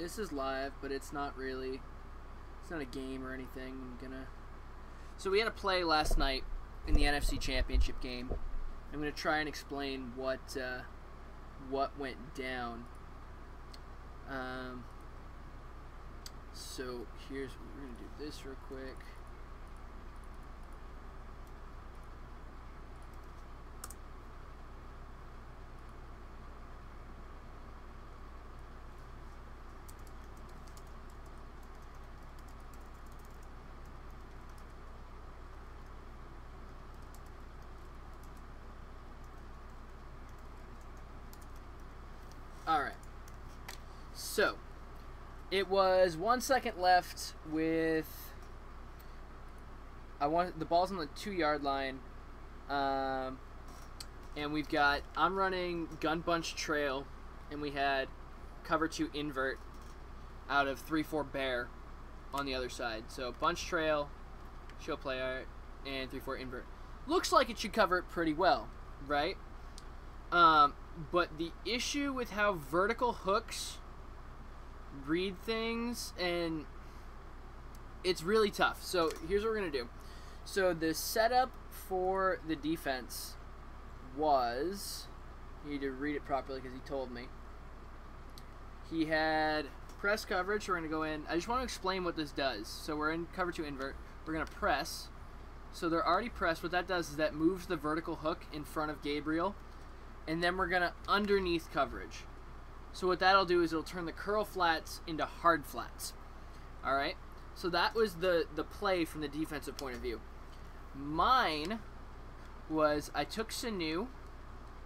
This is live, but it's not really. It's not a game or anything. So we had a play last night in the NFC Championship game. I'm gonna try and explain what went down. So we're gonna do this real quick. Alright, so it was 1 second left with, the ball's on the 2-yard line, and I'm running gun bunch trail, and we had cover 2 invert out of 3-4 bear on the other side. So bunch trail, show play art, and 3-4 invert. Looks like it should cover it pretty well, right? But the issue with how vertical hooks read things, and it's really tough. So here's what we're going to do. So the setup for the defense was, you need to read it properly because he told me. He had press coverage. We're going to go in. I just want to explain what this does. So we're in cover 2 invert. We're going to press. So they're already pressed. What that does is that moves the vertical hook in front of Gabriel. And then we're going to underneath coverage. So what that'll do is it'll turn the curl flats into hard flats. Alright? So that was the play from the defensive point of view. Mine was, I took Sanu,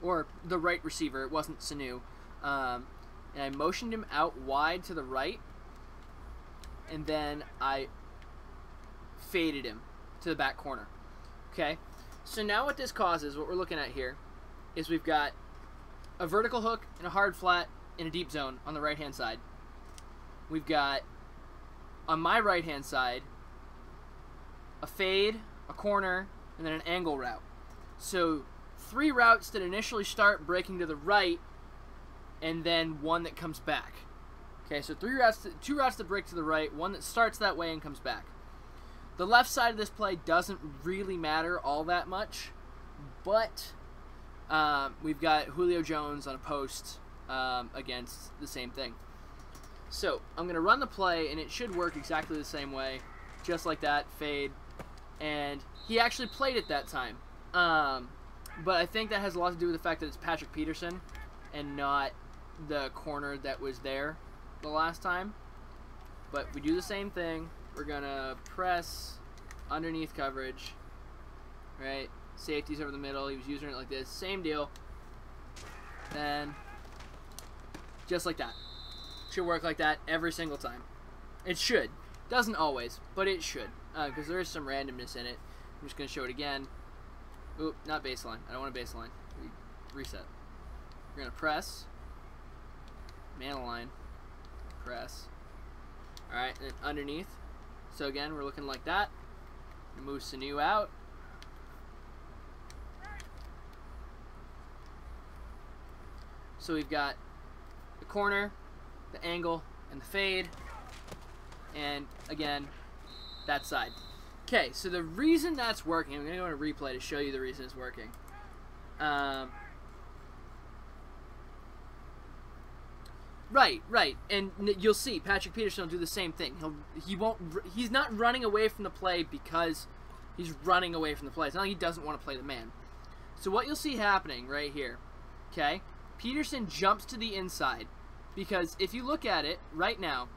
or the right receiver, it wasn't Sanu, and I motioned him out wide to the right, and then I faded him to the back corner. Okay? So now what this causes, what we're looking at here, is we've got a vertical hook and a hard flat in a deep zone on the right-hand side. We've got, on my right-hand side, a fade, a corner, and then an angle route. So 3 routes that initially start breaking to the right, and then one that comes back. Okay, so 2 routes that break to the right, one that starts that way and comes back. The left side of this play doesn't really matter all that much, but we've got Julio Jones on a post against the same thing. So I'm going to run the play, and it should work exactly the same way, just like that, fade. And he actually played it that time. But I think that has a lot to do with the fact that it's Patrick Peterson and not the corner that was there the last time. But we do the same thing. We're going to press underneath coverage, right? Safety's over the middle. He was using it like this. Same deal. Then, just like that. Should work like that every single time. It should. Doesn't always, but it should. Because there is some randomness in it. I'm just going to show it again. Oop, not baseline. I don't want a baseline. Reset. We're going to press. Man align. Press. Alright, and then underneath. So again, we're looking like that. Move Sanu out. So we've got the corner, the angle, and the fade. And again, that side. Okay, so the reason that's working, I'm going to go into replay to show you the reason it's working. Right. And you'll see Patrick Peterson will do the same thing. He's not running away from the play because he's running away from the play. It's not like he doesn't want to play the man. So what you'll see happening right here, okay? Peterson jumps to the inside because if you look at it right now,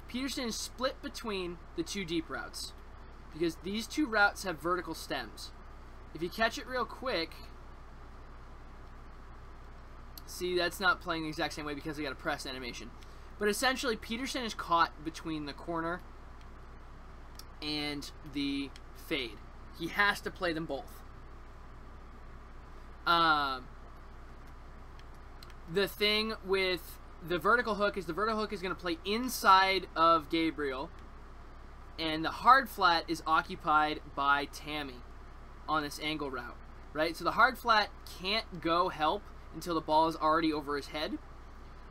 Peterson is split between the 2 deep routes because these 2 routes have vertical stems. If you catch it real quick, see, that's not playing the exact same way because they got a press animation. But essentially, Peterson is caught between the corner and the fade. He has to play them both. The thing with the vertical hook is going to play inside of Gabriel, and the hard flat is occupied by Tammy on this angle route, right? So the hard flat can't go help until the ball is already over his head,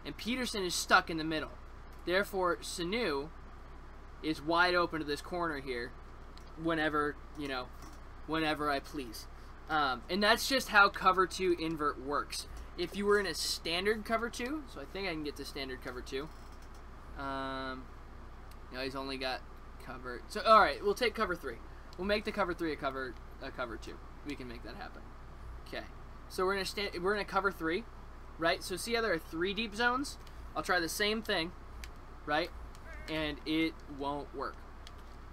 and Peterson is stuck in the middle. Therefore, Sanu is wide open to this corner here whenever, whenever I please. And that's just how cover 2 invert works. If you were in a standard cover 2, so I think I can get to standard cover 2. He's only got cover. So, all right, we'll take cover 3. We'll make the cover 3 a cover 2. We can make that happen. Okay. So we're gonna cover 3, right? So see how there are 3 deep zones? I'll try the same thing, right? And it won't work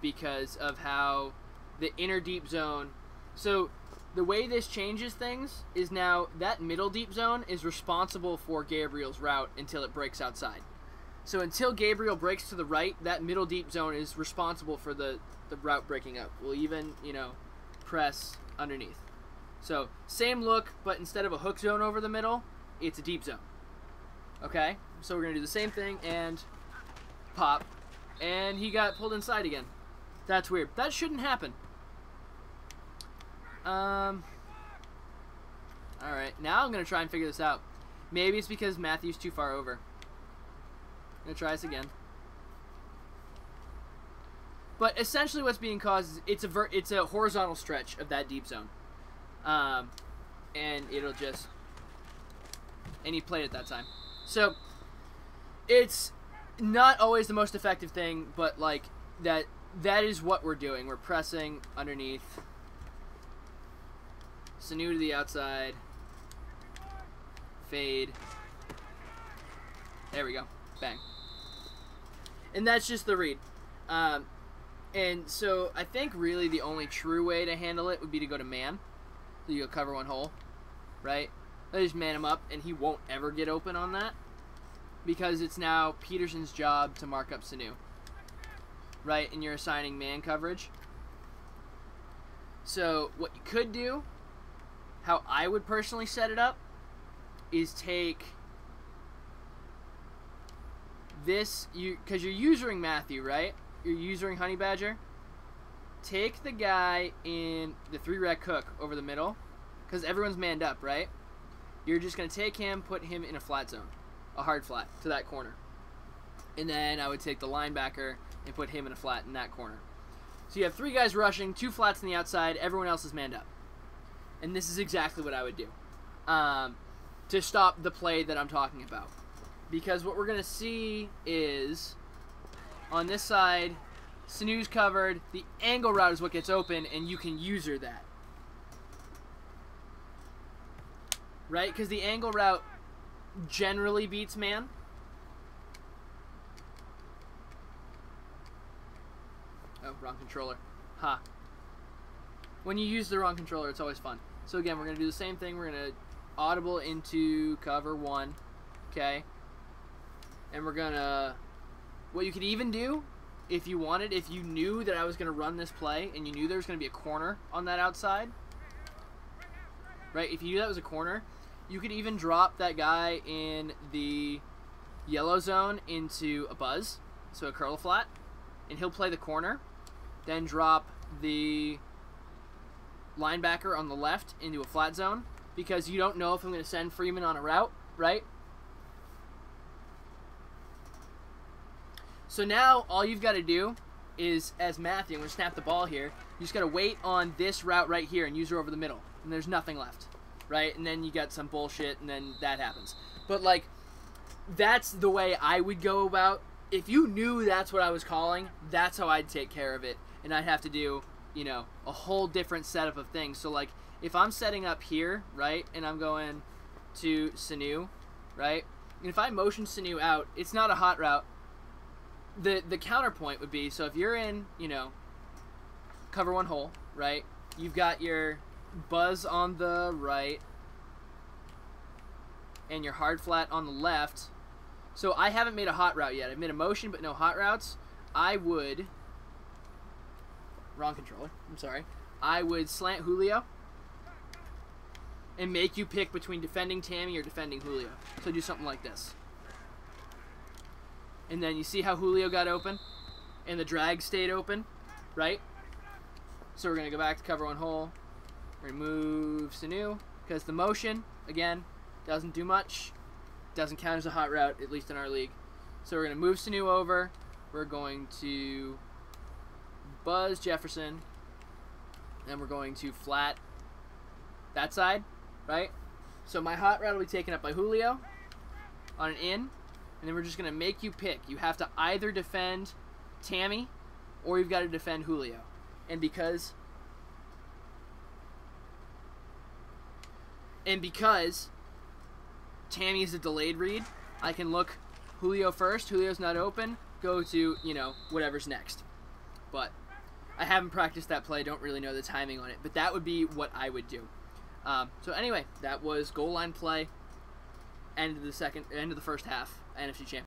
because of how the inner deep zone. So the way this changes things is now that middle deep zone is responsible for Gabriel's route until it breaks outside. So until Gabriel breaks to the right, that middle deep zone is responsible for the route breaking up. We'll even, press underneath. So same look, but instead of a hook zone over the middle, it's a deep zone. Okay? So we're going to do the same thing and pop. And he got pulled inside again. That's weird. That shouldn't happen. Alright, now I'm going to try and figure this out. Maybe it's because Matthew's too far over. I'm going to try this again. But essentially what's being caused is it's a horizontal stretch of that deep zone. And it'll just... And he played it that time. So, it's not always the most effective thing, but like, that is what we're doing. We're pressing underneath. Sanu to the outside. Fade. There we go. Bang. And that's just the read. And so I think really the only true way to handle it would be to go to man. So you go cover 1 hole, right? Let just man him up, and he won't ever get open on that because it's now Peterson's job to mark up Sanu, right? And you're assigning man coverage. So what you could do, how I would personally set it up, is take this, because you're using Matthew, right? You're using Honey Badger. Take the guy in the 3-rec hook over the middle, because everyone's manned up, right? You're just going to take him, put him in a flat zone, a hard flat, to that corner. And then I would take the linebacker and put him in a flat in that corner. So you have 3 guys rushing, 2 flats on the outside, everyone else is manned up. And this is exactly what I would do to stop the play that I'm talking about. Because what we're going to see is, on this side, Sanu's covered, the angle route is what gets open, and you can user that. Right? Because the angle route generally beats man. Oh, wrong controller. Ha. When you use the wrong controller, it's always fun. So again, we're going to do the same thing. We're going to audible into cover 1. Okay? And we're going to... What you could even do, if you wanted, if you knew that I was going to run this play, and you knew there was going to be a corner on that outside, right? If you knew that was a corner, you could even drop that guy in the yellow zone into a buzz, so a curl flat, and he'll play the corner, then drop the linebacker on the left into a flat zone, because you don't know if I'm going to send Freeman on a route, right? So now all you've got to do is, as Matthew, I'm going to snap the ball here, you just got to wait on this route right here and use her over the middle, and there's nothing left, right? And then you got some bullshit, and then that happens. But, like, that's the way I would go about. If you knew that's what I was calling, that's how I'd take care of it, and I'd have to do, a whole different setup of things. So, like, if I'm setting up here, right, and I'm going to Sanu, right, and if I motion Sanu out, it's not a hot route. The counterpoint would be, so if you're in, cover 1 hole, right, you've got your buzz on the right and your hard flat on the left. So I haven't made a hot route yet. I've made a motion but no hot routes. I would, wrong controller, I'm sorry. I would slant Julio and make you pick between defending Tammy or defending Julio. So do something like this. And then you see how Julio got open? And the drag stayed open, right? So we're going to go back to cover 1 hole. Remove Sanu. Because the motion, again, doesn't do much. Doesn't count as a hot route, at least in our league. So we're going to move Sanu over. We're going to buzz Jefferson. And we're going to flat that side, right? So my hot route will be taken up by Julio on an in. And then we're just going to make you pick. You have to either defend Tammy or you've got to defend Julio. And because Tammy is a delayed read, I can look Julio first. Julio's not open. Go to, you know, whatever's next. But I haven't practiced that play. Don't really know the timing on it. But that would be what I would do. So anyway, that was goal line play. End of the first half. NFC Championship.